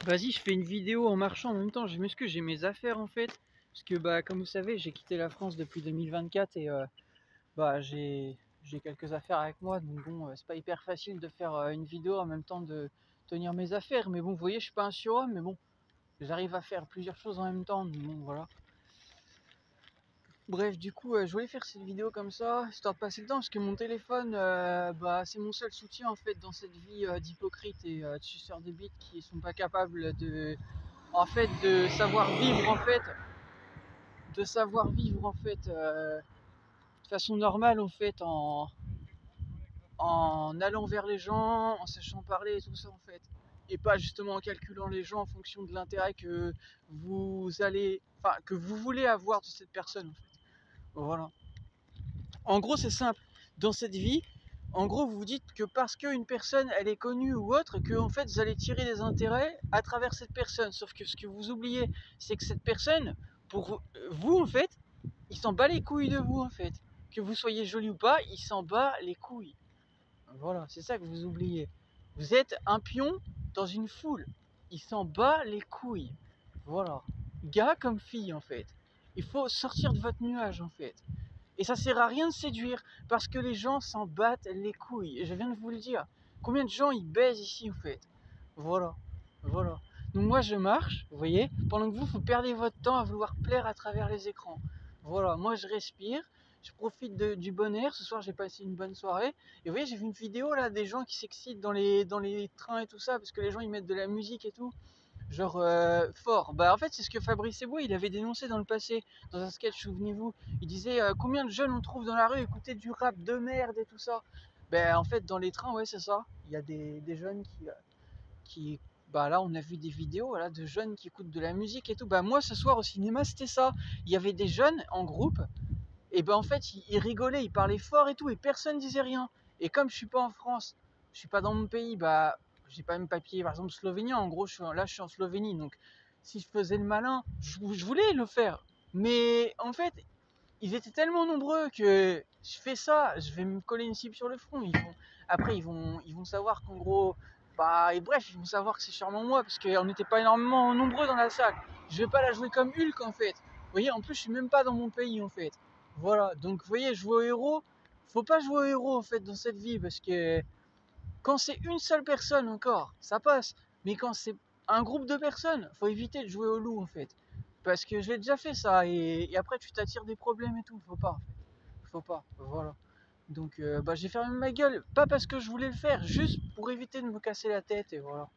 Vas-y, je fais une vidéo en marchant en même temps. Je m'excuse, j'ai mes affaires en fait. Parce que bah comme vous savez, j'ai quitté la France depuis 2024 et bah j'ai quelques affaires avec moi. Donc bon, c'est pas hyper facile de faire une vidéo en même temps de tenir mes affaires. Mais bon, vous voyez, je suis pas un surhomme, mais bon, j'arrive à faire plusieurs choses en même temps. Donc bon, voilà. Bref, du coup, je voulais faire cette vidéo comme ça, histoire de passer le temps, parce que mon téléphone, bah, c'est mon seul soutien en fait dans cette vie d'hypocrite et de suceurs de bites qui sont pas capables de savoir vivre de façon normale en fait, en allant vers les gens, en sachant parler et tout ça en fait, et pas justement en calculant les gens en fonction de l'intérêt que que vous voulez avoir de cette personne en fait. Voilà. En gros, c'est simple. Dans cette vie, en gros, vous vous dites que parce qu'une personne, elle est connue ou autre, que en fait, vous allez tirer des intérêts à travers cette personne. Sauf que ce que vous oubliez, c'est que cette personne, pour vous, en fait, il s'en bat les couilles de vous, en fait. Que vous soyez joli ou pas, il s'en bat les couilles. Voilà, c'est ça que vous oubliez. Vous êtes un pion dans une foule. Il s'en bat les couilles. Voilà. Gars comme fille, en fait. Il faut sortir de votre nuage, en fait. Et ça sert à rien de séduire, parce que les gens s'en battent les couilles. Et je viens de vous le dire. Combien de gens ils baisent ici, en fait. Voilà. Voilà. Donc moi je marche, vous voyez, pendant que vous perdez votre temps à vouloir plaire à travers les écrans. Voilà, moi je respire, je profite du bon air. Ce soir j'ai passé une bonne soirée. Et vous voyez, j'ai vu une vidéo là des gens qui s'excitent dans les trains et tout ça, parce que les gens ils mettent de la musique et tout. Genre fort. Bah en fait c'est ce que Fabrice Eboué il avait dénoncé dans le passé, dans un sketch, souvenez-vous. Il disait combien de jeunes on trouve dans la rue écouter du rap de merde et tout ça. Ben en fait dans les trains, ouais, c'est ça. Il y a des jeunes qui bah là on a vu des vidéos, voilà, de jeunes qui écoutent de la musique et tout. Bah moi ce soir au cinéma c'était ça. Il y avait des jeunes en groupe et ben en fait ils rigolaient, ils parlaient fort et tout et personne disait rien. Et comme je suis pas en France, je suis pas dans mon pays, bah j'ai pas même papier, par exemple Slovénien, en gros là je suis en Slovénie, donc si je faisais le malin, je voulais le faire. Mais en fait, ils étaient tellement nombreux que je fais ça, je vais me coller une cible sur le front. Après ils vont savoir qu'en gros, bah et bref, ils vont savoir que c'est sûrement moi parce qu'on n'était pas énormément nombreux dans la salle. Je vais pas la jouer comme Hulk en fait. Vous voyez, en plus je suis même pas dans mon pays en fait. Voilà, donc vous voyez, jouer au héros, faut pas jouer au héros en fait dans cette vie parce que quand c'est une seule personne encore, ça passe. Mais quand c'est un groupe de personnes, faut éviter de jouer au loup en fait. Parce que je l'ai déjà fait ça et après tu t'attires des problèmes et tout, faut pas en fait. Faut pas, voilà. Donc bah, j'ai fermé ma gueule, pas parce que je voulais le faire, juste pour éviter de me casser la tête et voilà.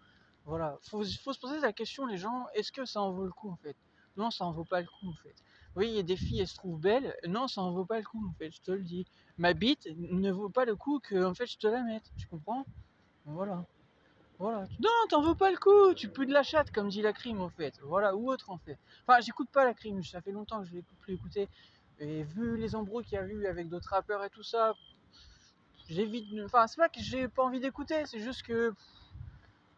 Voilà, faut se poser la question les gens, est-ce que ça en vaut le coup en fait? Non, ça en vaut pas le coup en fait. Oui, il y a des filles, elles se trouvent belles, non, ça en vaut pas le coup en fait, je te le dis. Ma bite ne vaut pas le coup que en fait je te la mette, tu comprends? Voilà. Voilà. Non, t'en veux pas le coup, tu pues de la chatte, comme dit la crime en fait. Voilà, ou autre en fait. Enfin, j'écoute pas la crime, ça fait longtemps que je l'ai plus écouté. Et vu les embrouilles qu'il y a eu avec d'autres rappeurs et tout ça, j'évite. Enfin, c'est pas que j'ai pas envie d'écouter, c'est juste que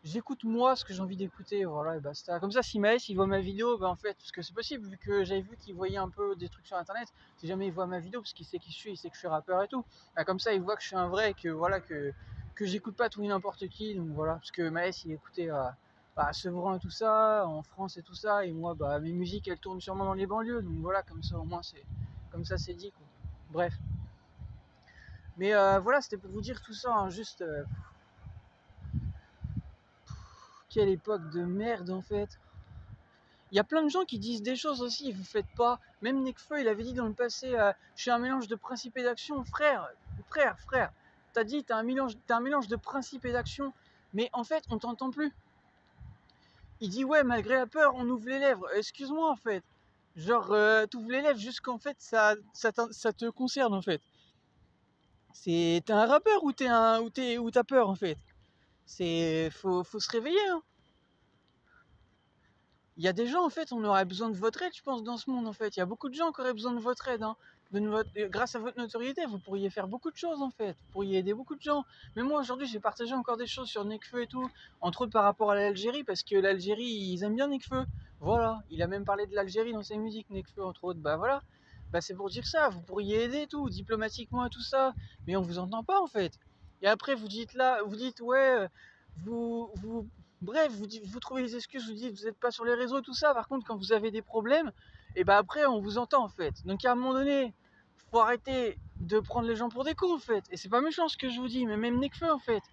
j'écoute moi ce que j'ai envie d'écouter, voilà, et basta. Comme ça, si Maës il voit ma vidéo, ben en fait, parce que c'est possible, vu que j'avais vu qu'il voyait un peu des trucs sur internet, si jamais il voit ma vidéo, parce qu'il sait qui je suis, il sait que je suis rappeur et tout, ben comme ça, il voit que je suis un vrai, et que voilà, que j'écoute pas tout et n'importe qui, donc voilà, parce que Maës il écoutait à Sevran et tout ça, en France et tout ça, et moi, bah, mes musiques elles tournent sûrement dans les banlieues, donc voilà, comme ça au moins c'est comme ça c'est dit, quoi. Bref. Mais voilà, c'était pour vous dire tout ça, hein, juste quelle époque de merde en fait. Il y a plein de gens qui disent des choses aussi, et vous faites pas. Même Nekfeu, il avait dit dans le passé, je suis un mélange de principe et d'action. Frère, t'as dit, t'es un mélange de principe et d'action, mais en fait, on t'entend plus. Il dit, ouais, malgré la peur, on ouvre les lèvres. Excuse-moi, en fait. Genre, t'ouvres les lèvres jusqu'en fait, ça te concerne, en fait. T'es un rappeur ou t'as peur, en fait. Faut se réveiller, hein. Il y a des gens, en fait, on aurait besoin de votre aide, je pense, dans ce monde, en fait. Il y a beaucoup de gens qui auraient besoin de votre aide, hein. Grâce à votre notoriété, vous pourriez faire beaucoup de choses, en fait. Vous pourriez aider beaucoup de gens. Mais moi, aujourd'hui, j'ai partagé encore des choses sur Nekfeu et tout, entre autres par rapport à l'Algérie, parce que l'Algérie, ils aiment bien Nekfeu. Voilà. Il a même parlé de l'Algérie dans ses musiques, Nekfeu, entre autres. Bah voilà. Bah c'est pour dire ça. Vous pourriez aider tout, diplomatiquement et tout ça. Mais on vous entend pas, en fait. Et après, vous dites là, vous dites, ouais, vous Bref, vous trouvez des excuses, vous dites vous n'êtes pas sur les réseaux, tout ça. Par contre, quand vous avez des problèmes, et ben après, on vous entend en fait. Donc à un moment donné, faut arrêter de prendre les gens pour des cons en fait. Et c'est pas méchant ce que je vous dis, mais même Nekfeu en fait.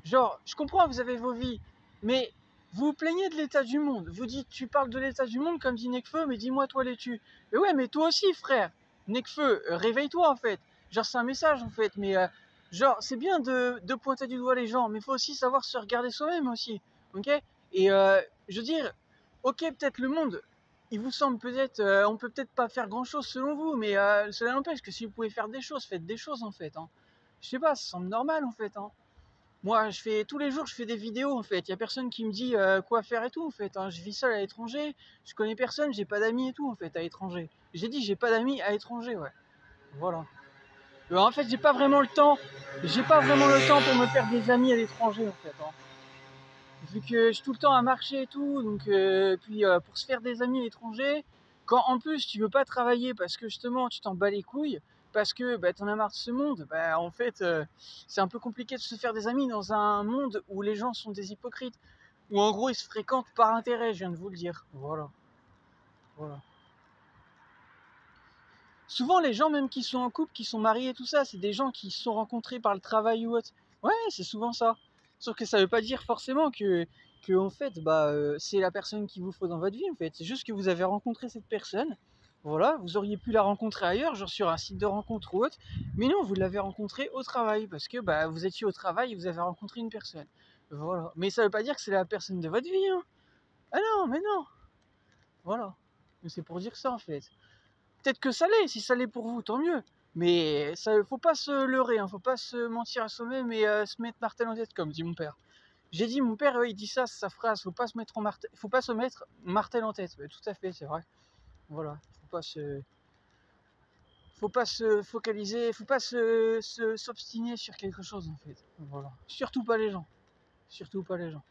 Genre, je comprends, vous avez vos vies, mais vous vous plaignez de l'état du monde. Vous dites, tu parles de l'état du monde comme dit Nekfeu, mais dis-moi, toi, l'es-tu? Mais ouais, mais toi aussi, frère. Nekfeu, réveille-toi, en fait. Genre, c'est un message, en fait, mais genre, c'est bien de pointer du doigt les gens, mais il faut aussi savoir se regarder soi-même aussi, ok? Et je veux dire, ok, peut-être le monde, il vous semble peut-être, on peut peut-être pas faire grand-chose selon vous, mais cela n'empêche que si vous pouvez faire des choses, faites des choses, en fait, hein. Je sais pas, ça semble normal, en fait, hein. Moi, tous les jours, je fais des vidéos en fait. Il y a personne qui me dit quoi faire et tout en fait, hein. Je vis seul à l'étranger, je connais personne, j'ai pas d'amis et tout en fait à l'étranger. J'ai dit j'ai pas d'amis à l'étranger, ouais. Voilà. En fait, j'ai pas vraiment le temps. J'ai pas vraiment le temps pour me faire des amis à l'étranger en fait, hein. Vu que je suis tout le temps à marcher et tout, donc puis pour se faire des amis à l'étranger, quand en plus tu veux pas travailler parce que justement tu t'en bats les couilles, parce que bah, t'en as marre de ce monde, bah en fait c'est un peu compliqué de se faire des amis dans un monde où les gens sont des hypocrites, où en gros ils se fréquentent par intérêt, je viens de vous le dire. Voilà, voilà. Souvent les gens même qui sont en couple, qui sont mariés et tout ça, c'est des gens qui se sont rencontrés par le travail ou autre. Ouais, c'est souvent ça. Sauf que ça veut pas dire forcément que en fait, c'est la personne qu'il vous faut dans votre vie en fait. C'est juste que vous avez rencontré cette personne. Voilà, vous auriez pu la rencontrer ailleurs, genre sur un site de rencontre ou autre. Mais non, vous l'avez rencontrée au travail parce que bah, vous étiez au travail et vous avez rencontré une personne. Voilà. Mais ça veut pas dire que c'est la personne de votre vie, hein. Ah non, mais non. Voilà. Mais c'est pour dire ça en fait. Peut-être que ça l'est, si ça l'est pour vous, tant mieux. Mais ça, faut pas se leurrer, hein, faut pas se mentir à soi-même et se mettre martel en tête, comme dit mon père. J'ai dit, mon père, il dit ça, c'est sa phrase, faut pas se mettre martel en tête. Ouais, tout à fait, c'est vrai. Voilà, faut pas se focaliser, faut pas s'obstiner sur quelque chose en fait. Voilà. Surtout pas les gens. Surtout pas les gens.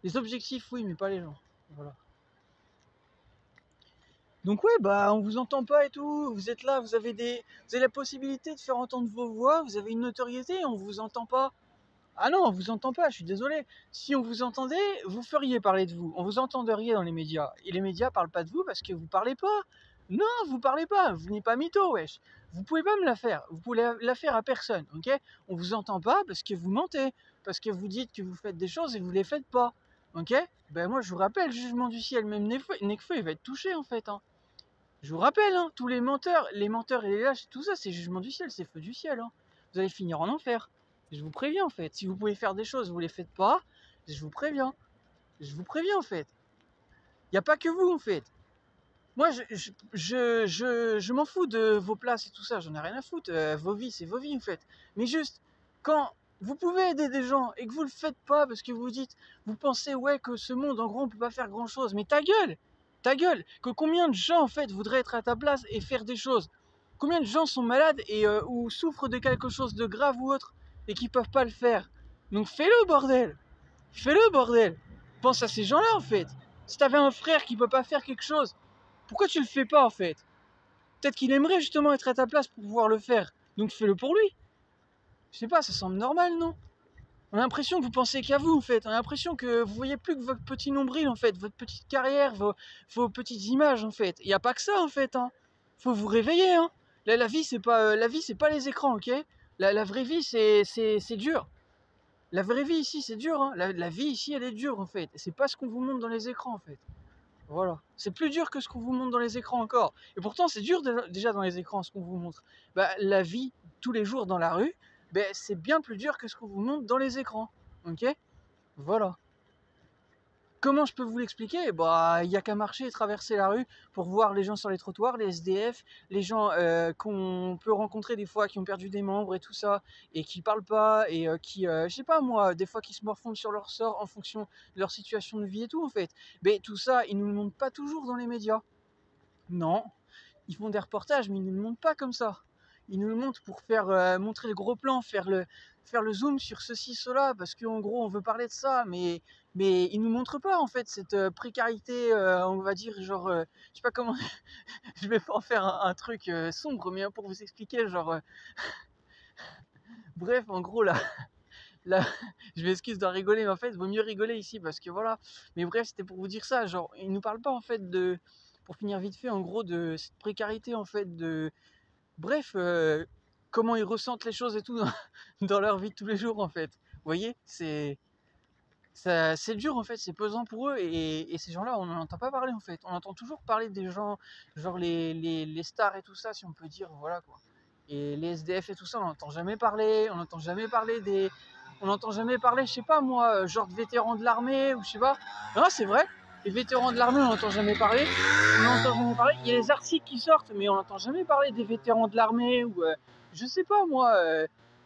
Les objectifs, oui, mais pas les gens. Voilà. Donc ouais, bah on vous entend pas et tout, vous êtes là, vous avez la possibilité de faire entendre vos voix, vous avez une notoriété, on vous entend pas. Ah non, on vous entend pas, je suis désolé. Si on vous entendait, vous feriez parler de vous. On vous entendriez dans les médias. Et les médias parlent pas de vous parce que vous parlez pas. Non, vous parlez pas, vous n'êtes pas mytho, wesh. Vous pouvez pas me la faire, vous pouvez la faire à personne, ok? On vous entend pas parce que vous mentez, parce que vous dites que vous faites des choses et vous les faites pas, ok? Ben moi je vous rappelle, jugement du ciel, même Nekfeu il va être touché en fait, hein. Je vous rappelle, hein, tous les menteurs et les lâches, tout ça, c'est jugement du ciel, c'est feu du ciel, hein. Vous allez finir en enfer. Je vous préviens, en fait. Si vous pouvez faire des choses, vous les faites pas, je vous préviens. Je vous préviens, en fait. Il n'y a pas que vous, en fait. Moi, je m'en fous de vos places et tout ça, j'en ai rien à foutre. Vos vies, c'est vos vies, en fait. Mais juste, quand vous pouvez aider des gens et que vous le faites pas parce que vous dites, vous pensez, ouais, que ce monde, en gros, on peut pas faire grand chose. Mais ta gueule! Ta gueule! Que combien de gens, en fait, voudraient être à ta place et faire des choses? Combien de gens sont malades et ou souffrent de quelque chose de grave ou autre et qui peuvent pas le faire? Donc fais-le, bordel! Fais-le, bordel! Pense à ces gens-là, en fait. Si t'avais un frère qui peut pas faire quelque chose, pourquoi tu le fais pas en fait? Peut-être qu'il aimerait justement être à ta place pour pouvoir le faire. Donc fais-le pour lui. Je sais pas, ça semble normal, non? On a l'impression que vous pensez qu'à vous en fait. On a l'impression que vous voyez plus que votre petit nombril en fait, votre petite carrière, vos petites images en fait. Il n'y a pas que ça en fait, hein. Faut vous réveiller, hein. La vie c'est pas les écrans, ok? La vraie vie c'est dur. La vraie vie ici c'est dur, hein. La vie ici elle est dure en fait. C'est pas ce qu'on vous montre dans les écrans en fait. Voilà. C'est plus dur que ce qu'on vous montre dans les écrans encore. Et pourtant, c'est dur déjà dans les écrans ce qu'on vous montre. Bah, la vie, tous les jours dans la rue, bah, c'est bien plus dur que ce qu'on vous montre dans les écrans. Ok? Voilà. Comment je peux vous l'expliquer? Bah, il n'y a qu'à marcher et traverser la rue pour voir les gens sur les trottoirs, les SDF, les gens qu'on peut rencontrer des fois qui ont perdu des membres et tout ça, et qui parlent pas, et qui, je sais pas moi, des fois qui se morfondent sur leur sort en fonction de leur situation de vie et tout en fait. Mais tout ça, ils nous le montrent pas toujours dans les médias. Non, ils font des reportages, mais ils ne nous le montrent pas comme ça. Ils nous le montrent pour faire montrer le gros plan, faire le zoom sur ceci, cela, parce qu'en gros, on veut parler de ça, mais ils ne nous montrent pas, en fait, cette précarité, on va dire, genre, je sais pas comment, je vais pas en faire un truc sombre, mais pour vous expliquer, genre, bref, en gros, là, là, je m'excuse de rigoler, mais en fait, il vaut mieux rigoler ici parce que voilà. Mais bref, c'était pour vous dire ça. Genre, ils nous parlent pas en fait de, pour finir vite fait, en gros, de cette précarité en fait, de, bref, comment ils ressentent les choses et tout dans, dans leur vie de tous les jours en fait. Vous voyez, c'est dur en fait, c'est pesant pour eux et ces gens-là, on n'en entend pas parler en fait. On entend toujours parler des gens, genre les stars et tout ça, si on peut dire, voilà quoi. Et les SDF et tout ça, on n'entend jamais parler, on n'entend jamais parler des. On n'entend jamais parler, je sais pas moi, genre de vétérans de l'armée ou je sais pas. Non, c'est vrai, les vétérans de l'armée, on n'entend jamais parler. On n'entend jamais parler. Il y a les articles qui sortent, mais on n'entend jamais parler des vétérans de l'armée ou je sais pas moi.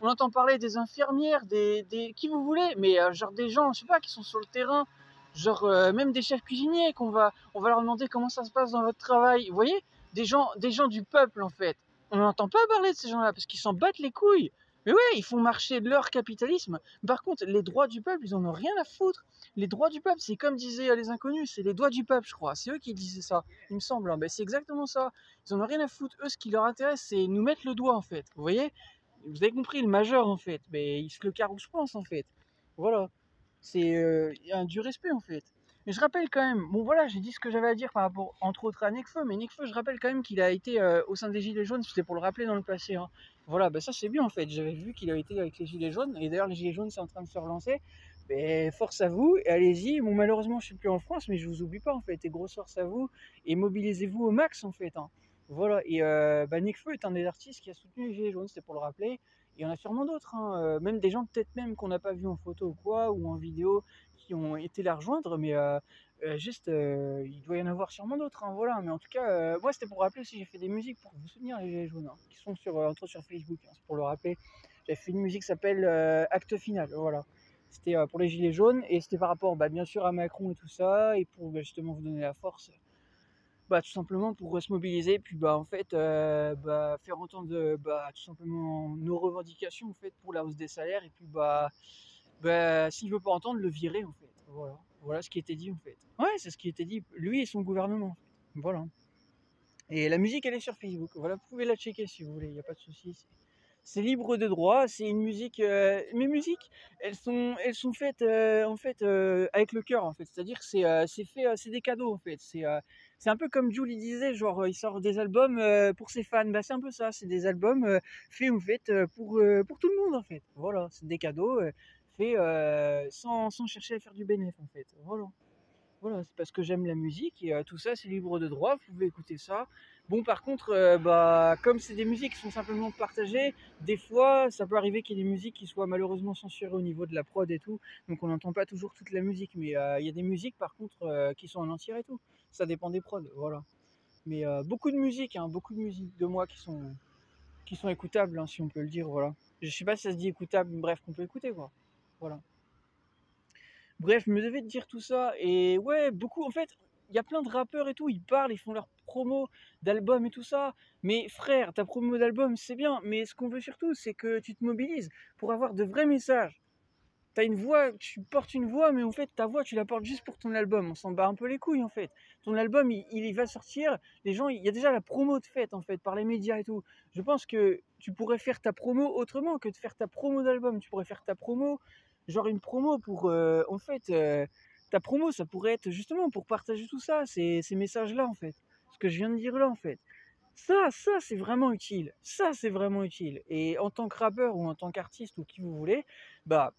On entend parler des infirmières, qui vous voulez, mais genre des gens, je sais pas, qui sont sur le terrain, genre même des chefs cuisiniers on va leur demander comment ça se passe dans votre travail. Vous voyez, des gens du peuple en fait. On n'entend pas parler de ces gens-là parce qu'ils s'en battent les couilles. Mais ouais, ils font marcher leur capitalisme. Par contre, les droits du peuple, ils en ont rien à foutre. Les droits du peuple, c'est comme disaient les inconnus, c'est les doigts du peuple, je crois. C'est eux qui disaient ça, il me semble. Ben, c'est exactement ça. Ils en ont rien à foutre. Eux, ce qui leur intéresse, c'est nous mettre le doigt en fait. Vous voyez? Vous avez compris, le majeur en fait, mais il se le carre où je pense en fait. Voilà, c'est du respect en fait. Mais je rappelle quand même, bon voilà, j'ai dit ce que j'avais à dire par rapport entre autres à Nekfeu, mais Nekfeu, je rappelle quand même qu'il a été au sein des Gilets jaunes, c'était pour le rappeler dans le passé. Hein. Voilà, ben ça c'est bien en fait, j'avais vu qu'il a été avec les Gilets jaunes, et d'ailleurs les Gilets jaunes c'est en train de se relancer. Mais force à vous, et allez-y. Bon, malheureusement, je suis plus en France, mais je vous oublie pas en fait. Et grosse force à vous, et mobilisez-vous au max en fait. Hein. Voilà, et Nekfeu est un des artistes qui a soutenu les Gilets jaunes, c'était pour le rappeler. Il y en a sûrement d'autres, hein, même des gens peut-être même qu'on n'a pas vu en photo ou quoi, ou en vidéo, qui ont été la rejoindre, mais juste, il doit y en avoir sûrement d'autres, hein, voilà. Mais en tout cas, moi c'était pour rappeler aussi, j'ai fait des musiques pour vous soutenir les Gilets jaunes, hein, qui sont entre autres sur Facebook, hein, c'est pour le rappeler. J'avais fait une musique qui s'appelle Acte Final, voilà. C'était pour les Gilets jaunes, et c'était par rapport, bah, bien sûr, à Macron et tout ça, et pour justement vous donner la force. Bah, tout simplement pour se mobiliser, puis bah, en fait, bah, faire entendre bah, tout simplement nos revendications en fait, pour la hausse des salaires, et puis s'il veut pas entendre, le virer en fait. Voilà, voilà ce qui était dit en fait. Ouais, c'est ce qui était dit, lui et son gouvernement en fait. Voilà. Et la musique, elle est sur Facebook. Voilà, vous pouvez la checker si vous voulez, il n'y a pas de souci. C'est libre de droit, c'est une musique. Mes musiques, elles sont faites en fait avec le cœur en fait. C'est-à-dire que c'est fait, c'est des cadeaux en fait. C'est un peu comme Jules disait, genre il sort des albums pour ses fans. Bah c'est un peu ça, c'est des albums faits en fait pour tout le monde en fait. Voilà, c'est des cadeaux faits sans chercher à faire du bénéfice en fait. Voilà. Voilà, c'est parce que j'aime la musique et tout ça, c'est libre de droit, vous pouvez écouter ça. Bon, par contre, bah, comme c'est des musiques qui sont simplement partagées, des fois, ça peut arriver qu'il y ait des musiques qui soient malheureusement censurées au niveau de la prod et tout, donc on n'entend pas toujours toute la musique, mais il y a des musiques, par contre, qui sont en entière et tout. Ça dépend des prods, voilà. Mais beaucoup de musique, hein, beaucoup de musiques de moi qui sont écoutables, hein, si on peut le dire, voilà. Je sais pas si ça se dit écoutable, bref, qu'on peut écouter, quoi. Voilà. Bref, je me devais de dire tout ça. Et ouais, beaucoup, en fait, il y a plein de rappeurs et tout, ils parlent, ils font leur promo d'album et tout ça. Mais frère, ta promo d'album, c'est bien. Mais ce qu'on veut surtout, c'est que tu te mobilises pour avoir de vrais messages. T'as une voix, tu portes une voix, mais en fait, ta voix, tu la portes juste pour ton album. On s'en bat un peu les couilles, en fait. Ton album, il va sortir. Les gens, il y a déjà la promo de fête, en fait, par les médias et tout. Je pense que tu pourrais faire ta promo autrement que de faire ta promo d'album. Tu pourrais faire ta promo, genre une promo pour, en fait, ta promo, ça pourrait être justement pour partager tout ça, ces messages-là, en fait. Ce que je viens de dire là, en fait. Ça, c'est vraiment utile. Ça, c'est vraiment utile. Et en tant que rappeur ou en tant qu'artiste ou qui vous voulez, bah,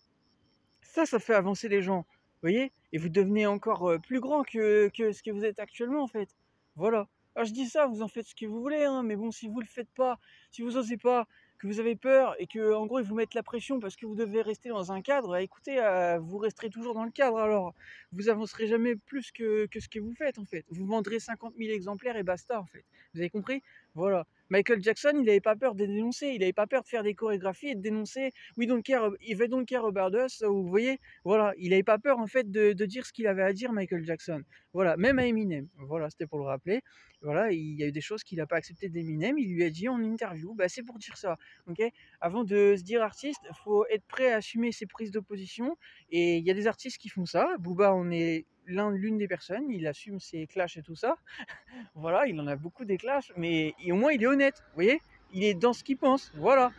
ça fait avancer les gens, vous voyez? Et vous devenez encore plus grand que ce que vous êtes actuellement, en fait. Voilà. Alors je dis ça, vous en faites ce que vous voulez, hein, mais bon, si vous le faites pas, si vous osez pas, que vous avez peur et que en gros ils vous mettent la pression parce que vous devez rester dans un cadre, écoutez, vous resterez toujours dans le cadre alors. Vous avancerez jamais plus que ce que vous faites, en fait. Vous vendrez 50 000 exemplaires et basta, en fait. Vous avez compris? Voilà. Michael Jackson, il n'avait pas peur de dénoncer, il n'avait pas peur de faire des chorégraphies et de dénoncer We don't care, if they don't care about us, vous voyez, voilà, il n'avait pas peur en fait de dire ce qu'il avait à dire, Michael Jackson. Voilà, même à Eminem, voilà, c'était pour le rappeler. Voilà, il y a eu des choses qu'il n'a pas acceptées d'Eminem, il lui a dit en interview, bah c'est pour dire ça, ok. Avant de se dire artiste, il faut être prêt à assumer ses prises d'opposition, et il y a des artistes qui font ça. Booba en est l'une des personnes, il assume ses clashs et tout ça. Voilà, il en a beaucoup des clashs, mais au moins il est honnête, vous voyez, il est dans ce qu'il pense, voilà.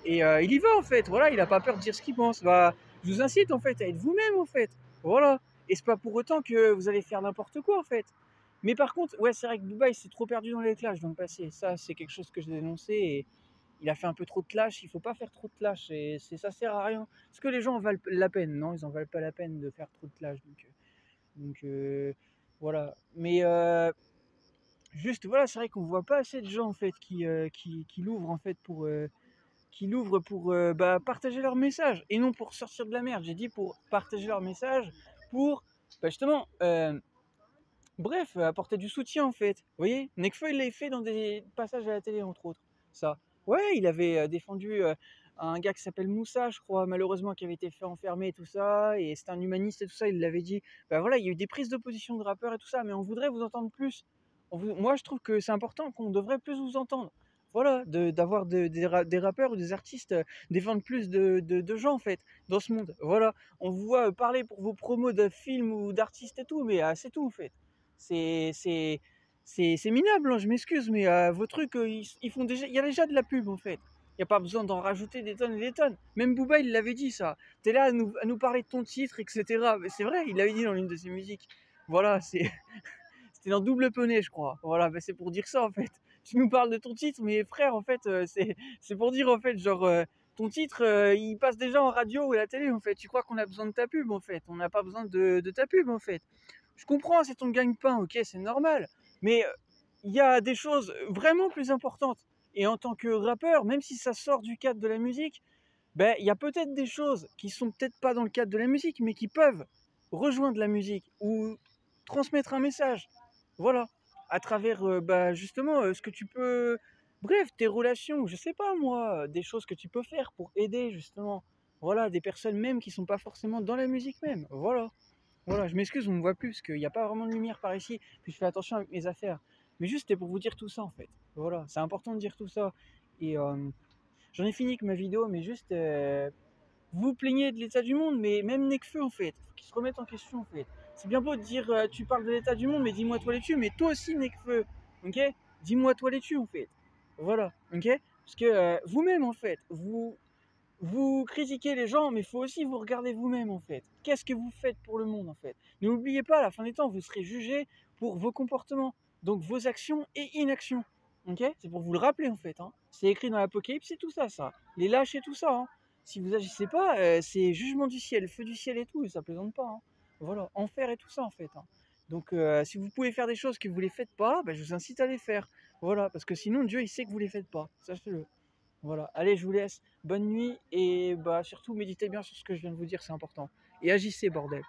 Et il y va en fait, voilà, il n'a pas peur de dire ce qu'il pense. Bah, Je vous incite en fait à être vous-même en fait. Voilà. Et c'est pas pour autant que vous allez faire n'importe quoi en fait. Mais par contre, ouais, c'est vrai que Booba il s'est trop perdu dans les clashs dans le passé. Ça, c'est quelque chose que j'ai dénoncé et il a fait un peu trop de clash. Il faut pas faire trop de clash et ça sert à rien. Est-ce que les gens en valent la peine? Non, ils en valent pas la peine de faire trop de clash. Donc voilà. Mais juste, voilà, c'est vrai qu'on voit pas assez de gens en fait qui l'ouvrent en fait pour bah, partager leur message et non pour sortir de la merde. J'ai dit pour partager leur message, pour bah, justement, bref, apporter du soutien en fait. Vous voyez, Nekfeu il l'a fait dans des passages à la télé entre autres. Ça, ouais, il avait défendu un gars qui s'appelle Moussa, je crois, malheureusement qui avait été fait enfermer et tout ça, et c'était un humaniste et tout ça. Il l'avait dit. Bah voilà, il y a eu des prises de position de rappeurs et tout ça, mais on voudrait vous entendre plus. Moi, je trouve que c'est important qu'on devrait plus vous entendre. Voilà, d'avoir des rappeurs ou des artistes défendre plus de gens en fait dans ce monde. Voilà, on vous voit parler pour vos promos de films ou d'artistes et tout, mais c'est tout en fait. C'est c'est c'est minable, hein, je m'excuse, mais vos trucs, ils font déjà, il y a déjà de la pub en fait. Il n'y a pas besoin d'en rajouter des tonnes et des tonnes. Même Booba, il l'avait dit ça. T'es là à nous parler de ton titre, etc. Mais c'est vrai, il l'avait dit dans l'une de ses musiques. Voilà, c'était dans Double Poney, je crois. Voilà, bah, c'est pour dire ça en fait. Tu nous parles de ton titre, mais frère, en fait, c'est pour dire en fait, genre, ton titre, il passe déjà en radio ou à la télé en fait. Tu crois qu'on a besoin de ta pub en fait. On n'a pas besoin de ta pub en fait. Je comprends, c'est ton gagne-pain, ok, c'est normal. Mais il y a des choses vraiment plus importantes. Et en tant que rappeur, même si ça sort du cadre de la musique, ben, il y a peut-être des choses qui sont peut-être pas dans le cadre de la musique, mais qui peuvent rejoindre la musique ou transmettre un message. Voilà. À travers, bah, justement, ce que tu peux. Bref, tes relations, je sais pas moi, des choses que tu peux faire pour aider justement. Voilà, des personnes même qui sont pas forcément dans la musique même. Voilà. Voilà, je m'excuse, on me voit plus parce qu'il n'y a pas vraiment de lumière par ici, puis je fais attention avec mes affaires. Mais juste, c'était pour vous dire tout ça en fait. Voilà, c'est important de dire tout ça. Et j'en ai fini avec ma vidéo, mais juste, vous vous plaignez de l'état du monde, mais même Nekfeu en fait, faut qu'il se remette en question en fait. C'est bien beau de dire, tu parles de l'état du monde, mais dis-moi toi les tu, mais toi aussi Nekfeu, ok? Dis-moi toi les tu en fait. Voilà, ok? Parce que vous-même en fait, vous critiquez les gens, mais il faut aussi vous regarder vous-même en fait. Qu'est-ce que vous faites pour le monde en fait? N'oubliez pas, à la fin des temps, vous serez jugé pour vos comportements, donc vos actions et inactions. Ok? C'est pour vous le rappeler en fait. Hein. C'est écrit dans l'Apocalypse, c'est tout ça, ça. Les lâches et tout ça. Hein. Si vous agissez pas, c'est jugement du ciel, feu du ciel et tout, ça plaisante pas. Hein. Voilà, enfer et tout ça en fait. Hein. Donc si vous pouvez faire des choses que vous les faites pas, je vous incite à les faire. Voilà, parce que sinon Dieu il sait que vous les faites pas. Sachez-le. Voilà, allez, je vous laisse. Bonne nuit et bah surtout méditez bien sur ce que je viens de vous dire, c'est important. Et agissez, bordel.